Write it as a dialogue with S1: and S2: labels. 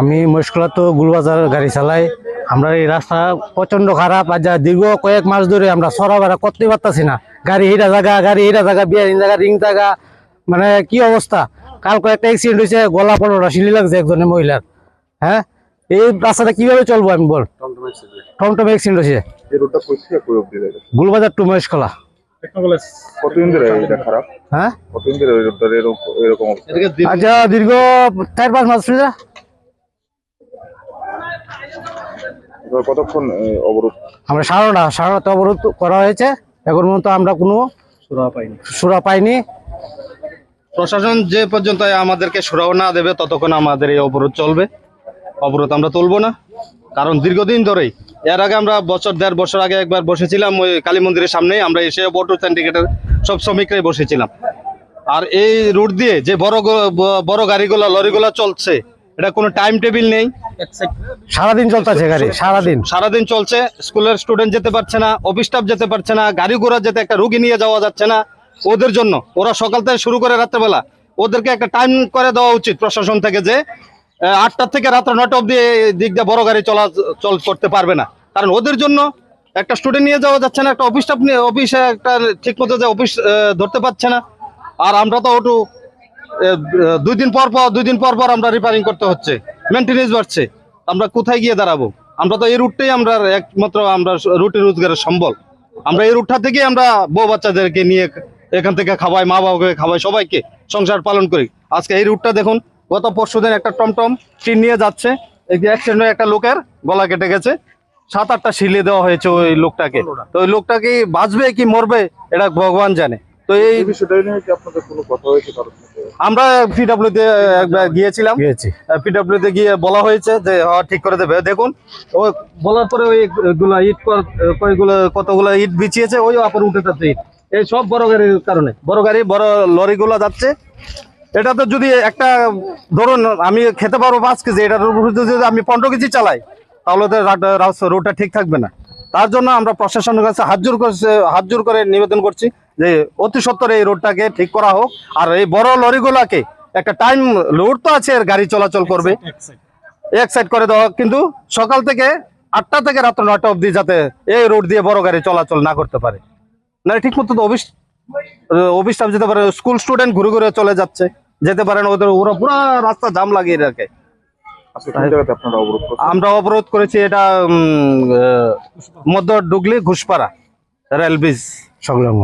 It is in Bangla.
S1: আমি মহেশখোলা তো গুলবাজার গাড়ি চালাই। আমরা এই রাস্তা প্রচন্ড খারাপ, আর যা দীর্ঘ কয়েক মাস ধরে আমরা সরাবেড়া করতে পারতাছি না। গাড়ি হিটা জায়গা বিয়ারিং জায়গা রিং জায়গা, মানে কি অবস্থা। কাল কয়েকটা অ্যাক্সিডেন্ট হয়েছে, গলা পড়া শিলি লাগছে একজনের মহিলার। হ্যাঁ, এই রাস্তাটা কিভাবে চলবো আমি বল। টমটম অ্যাক্সিডেন্ট হয়েছে গুলবাজার টু মহেশখোলা।
S2: কতদিন ধরে এটা খারাপ?
S1: হ্যাঁ,
S2: কতদিন ধরে এরকম অবস্থা?
S1: আচ্ছা, দীর্ঘ 4-5 মাস।
S2: কতক্ষণ অবরোধ?
S1: আমরা সারারাত অবরোধ করা হয়েছে। এখন পর্যন্ত আমরা কোনো সুরা পাইনি।
S3: প্রশাসন যে পর্যন্ত আমাদেরকে সুরাও না দেবে ততক্ষণ আমাদের এই অবরোধ চলবে। অবরোধ আমরা তুলবো না, কারণ দীর্ঘদিন ধরেই, এর আগে আমরা 1.5 বছর আগে একবার বসেছিলাম ওই কালী মন্দিরের সামনেই। আমরা এসে অটো সিন্ডিকেটের সব শ্রমিকরাই বসেছিলাম। আর এই রুট দিয়ে যে বড় গাড়িগুলো লরিগুলো চলছে, এটা কোনো টাইম টেবিল নেই।
S1: সারাদিন চলতেছে গাড়ি,
S3: সারাদিন চলছে। স্কুলের স্টুডেন্ট যেতে পারছে না, অফিস স্টাফ যেতে পারছে না, গাড়ি ঘোড়া যেতে, একটা রুগী নিয়ে যাওয়া যাচ্ছে না। ওদের জন্য ওরা সকাল থেকে শুরু করে রাত্রেবেলা, ওদেরকে একটা টাইম করে দেওয়া উচিত প্রশাসন থেকে, যে 8টা থেকে রাত্র 9টা অব্দি দিক দিয়ে বড় গাড়ি চল করতে পারবে না। কারণ ওদের জন্য একটা স্টুডেন্ট নিয়ে যাওয়া যাচ্ছে না, একটা অফিস স্টাফ নিয়ে অফিসে একটা ঠিক মতো যে অফিস ধরতে পারছে না। আর আমরা তো ওটু 2 দিন পর পর আমরা রিপেয়ারিং করতে হচ্ছে, মেনটেনেন্স বাড়ছে। আমরা কোথায় গিয়ে দাঁড়াবো? আমরা তো এই রুটটাই আমরা একমাত্র আমরা রুটি রোজগারের সম্বল। আমরা এই রুটটা থেকে আমরা বউ বাচ্চাদেরকে নিয়ে এখান থেকে খাওয়াই, মা বাবাকে খাওয়াই, সবাইকে সংসার পালন করি। আজকে এই রুটটা দেখুন, গত পরশুদিন একটা টমটম টিন নিয়ে যাচ্ছে, এই যে অ্যাক্সিডেন্ট হয়ে একটা লোকের গলা কেটে গেছে, 7-8টা শিলে দেওয়া হয়েছে ওই লোকটাকে। তো ওই লোকটা কি বাঁচবে কি মরবে এটা ভগবান জানে। তো এই
S2: বিষয়টা নিয়ে কি আপনাদের কোনো কথা হয়েছে?
S3: আমরা পিডব্লিউতে একবার গিয়েছিলাম, পিডব্লিউতে গিয়ে বলা হয়েছে যে ঠিক করে দেবে। দেখুন, ওই বলার পরে ওইগুলা ইট কতগুলো ইট বিছিয়েছে, ওই আপার উঠে যাচ্ছে ইট। এই সব বড় গাড়ির কারণে, বড় লরিগুলো যাচ্ছে। এটাতে যদি একটা, ধরুন আমি খেতে পারবো 5 কেজি, এটার যদি আমি 15 কেজি চালাই, তাহলে তো রোডটা ঠিক থাকবে না। তার জন্য আমরা প্রশাসনের কাছে হাত জোর করে নিবেদন করছি যে অতি সত্বর এই রোডটাকে ঠিক করা হোক। আর এই বড় লরিগুলাকে একটা টাইম, রোড তো আছে, গাড়ি চলাচল করবে, এক সাইড করে দেওয়া। কিন্তু সকাল থেকে 8টা থেকে রাত্র 9টা অবধি যাতে এই রোড দিয়ে বড় গাড়ি চলাচল না করতে পারে। না ঠিক মতো তো অফিস স্টাফ যেতে পারে, স্কুল স্টুডেন্ট ঘুরে ঘুরে চলে যাচ্ছে, যেতে পারে না। ওরা পুরো রাস্তা জাম লাগিয়ে রাখে। আমরা অবরোধ করেছি এটা মধ্য ডুগলি ঘুষপাড়া রেল ব্রিজ সংলগ্ন।